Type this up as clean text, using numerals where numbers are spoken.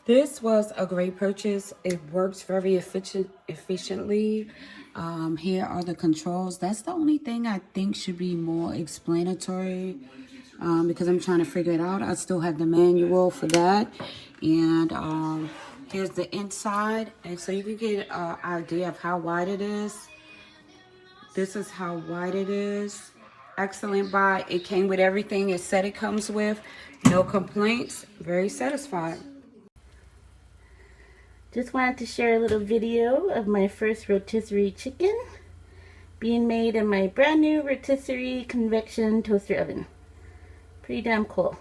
This was a great purchase. It works very efficiently. Here are the controls. That's the only thing I think should be more explanatory because I'm trying to figure it out. I still have the manual for that. And here's the inside. And so you can get an idea of how wide it is. This is how wide it is. Excellent buy. It came with everything it said it comes with. No complaints. Very satisfied. Just wanted to share a little video of my first rotisserie chicken being made in my brand new rotisserie convection toaster oven. Pretty damn cool.